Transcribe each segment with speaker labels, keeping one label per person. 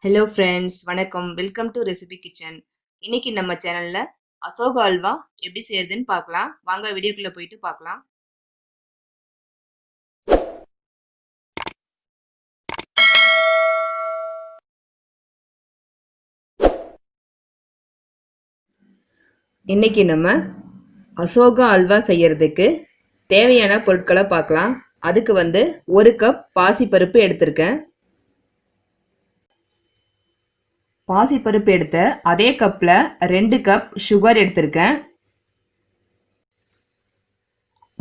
Speaker 1: Hello friends, வணக்கம். Welcome to recipe kitchen. இன்னைக்கு நம்ம சேனல்ல அசோகா அல்வா எப்படி செய்யறதுன்னு பார்க்கலாம். வாங்க வீடியோக்குள்ள போயிட்டு பார்க்கலாம். இன்னைக்கு நம்ம அசோகா அல்வா செய்யறதுக்கு தேவையான பொருட்களை பார்க்கலாம். அதுக்கு 1 கப் பாசி பருப்பு எடுத்திருக்கேன். பாசி பருப்பு எடுத்த அதே கப்ல 2 கப் சுகர் எடுத்திருக்கேன்.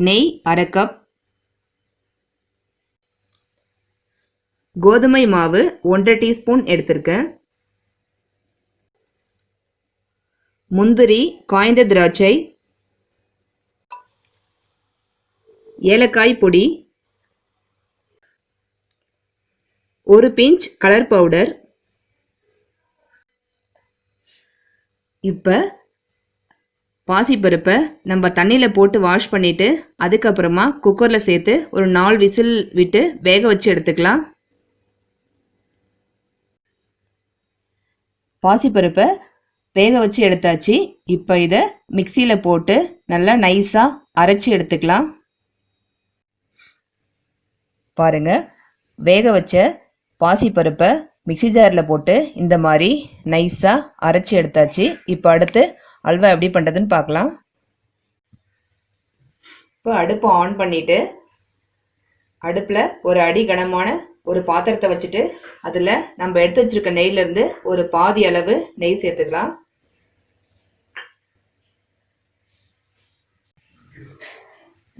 Speaker 1: நெய் 1/2 கப், கோதுமை மாவு 1 டீஸ்பூன் எடுத்திருக்கேன். முந்திரி, காய்ந்த திராட்சை, ஏலக்காய் பொடி, 1 பிஞ்ச் கலர் பவுடர். இப்போ பாசிப்பருப்பை நம்ம தண்ணியில் போட்டு வாஷ் பண்ணிவிட்டு அதுக்கப்புறமா குக்கரில் சேர்த்து ஒரு 4 விசில் விட்டு வேக வச்சு எடுத்துக்கலாம். பாசிப்பருப்பை வேக வச்சு எடுத்தாச்சு. இப்போ இதை மிக்சியில் போட்டு நல்லா நைஸாக அரைச்சி எடுத்துக்கலாம். பாருங்கள், வேக வச்ச பாசிப்பருப்பை மிக்சி ஜாரில் போட்டு இந்த மாதிரி நைஸாக அரைச்சி எடுத்தாச்சு. இப்போ அடுத்து அல்வா எப்படி பண்ணுறதுன்னு பார்க்கலாம். இப்போ அடுப்பை ஆன் பண்ணிவிட்டு அடுப்பில் ஒரு அடி கனமான ஒரு பாத்திரத்தை வச்சுட்டு அதில் நம்ம எடுத்து வச்சிருக்க நெய்யிலேருந்து ஒரு பாதி அளவு நெய் சேர்த்துக்கலாம்.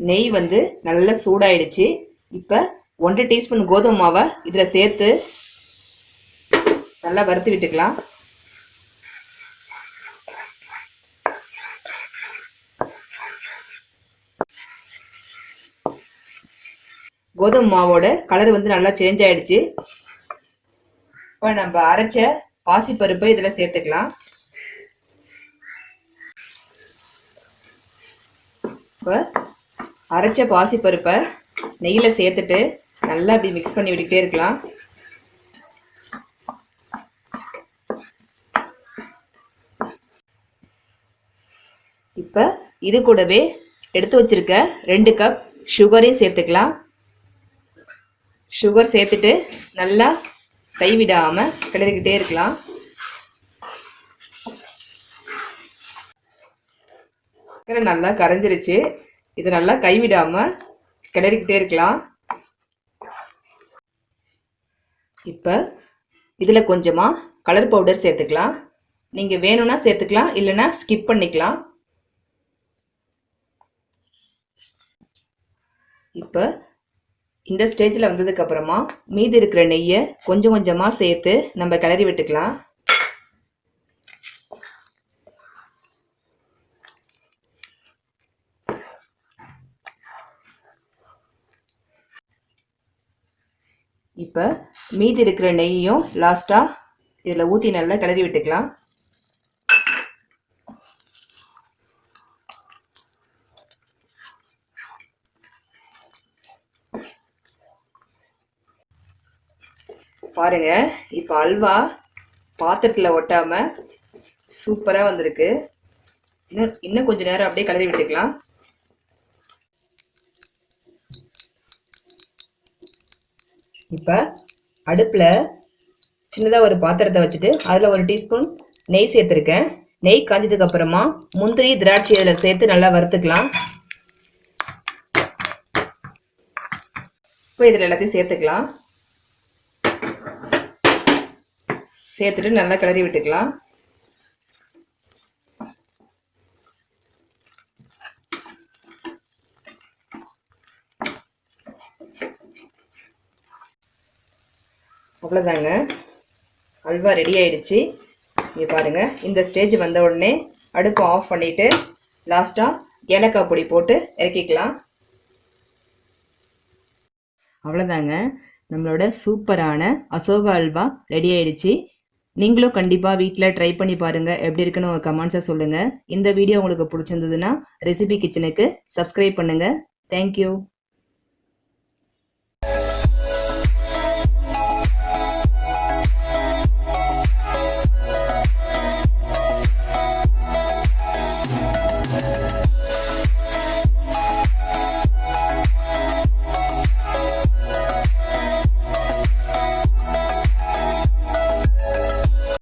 Speaker 1: நெய் நல்லா சூடாயிடுச்சு. இப்போ 1 டீஸ்பூன் கோதுமை மாவை இதில் சேர்த்து நல்லா வறுத்து விட்டுக்கலாம். கோதுமை மாவோட கலர் நல்லா சேஞ்ச் ஆயிடுச்சு. இப்போ நம்ம அரைச்ச பாசிப்பருப்பை இதில் சேர்த்துக்கலாம். இப்போ அரைச்ச பாசிப்பருப்பை நெய்யில் சேர்த்துட்டு நல்லா அப்படி மிக்ஸ் பண்ணி விட்டுக்கிட்டே இருக்கலாம். இப்போ இது கூடவே எடுத்து வச்சிருக்க 2 கப் சுகரையும் சேர்த்துக்கலாம். சுகர் சேர்த்துட்டு நல்லா கைவிடாம கிளறிக்கிட்டே இருக்கலாம். சக்கரை நல்லா கரைஞ்சிருச்சு. இது நல்லா கைவிடாம கிளறிக்கிட்டே இருக்கலாம். இப்போ இதில் கொஞ்சமாக கலர் பவுடர் சேர்த்துக்கலாம். நீங்கள் வேணும்னா சேர்த்துக்கலாம், இல்லைன்னா ஸ்கிப் பண்ணிக்கலாம். இப்போ இந்த ஸ்டேஜில் வந்ததுக்கப்புறமா மீதி இருக்கிற நெய்யை கொஞ்சம் கொஞ்சமாக சேர்த்து நம்ம கிளறி விட்டுக்கலாம். இப்போ மீதி இருக்கிற நெய்யும் லாஸ்ட்டாக இதில் ஊற்றி நல்லா கிளறி விட்டுக்கலாம். பாருங்க, இப்போ அல்வா பாத்திரத்தில் ஒட்டாம சூப்பராக வந்திருக்கு. இன்னும் கொஞ்ச நேரம் அப்படியே கிளறி விட்டுக்கலாம். இப்போ அடுப்பில் சின்னதாக ஒரு பாத்திரத்தை வச்சுட்டு அதில் 1 டீஸ்பூன் நெய் சேர்த்துருக்கேன். நெய் காஞ்சதுக்கு அப்புறமா முந்திரி, திராட்சை இதில் சேர்த்து நல்லா வறுத்துக்கலாம். இப்போ இதில் எல்லாத்தையும் சேர்த்துக்கலாம். சேர்த்துட்டு நல்லா கிளறி விட்டுக்கலாம். அவ்வளோதாங்க, அல்வா ரெடி ஆயிடுச்சு. இங்கே பாருங்க, இந்த ஸ்டேஜ் வந்த உடனே அடுப்பை ஆஃப் பண்ணிட்டு லாஸ்ட்டாக ஏலக்காய் பொடி போட்டு இறக்கிக்கலாம். அவ்வளோதாங்க, நம்மளோட சூப்பரான அசோகா அல்வா ரெடி ஆயிடுச்சு. நீங்களும் கண்டிப்பாக வீட்டில் ட்ரை பண்ணி பாருங்கள். எப்படி இருக்குன்னு உங்கள் கமெண்ட்ஸை சொல்லுங்கள். இந்த வீடியோ உங்களுக்கு பிடிச்சிருந்ததுன்னா ரெசிபி கிச்சனுக்கு சப்ஸ்கிரைப் பண்ணுங்கள். தேங்க்யூ.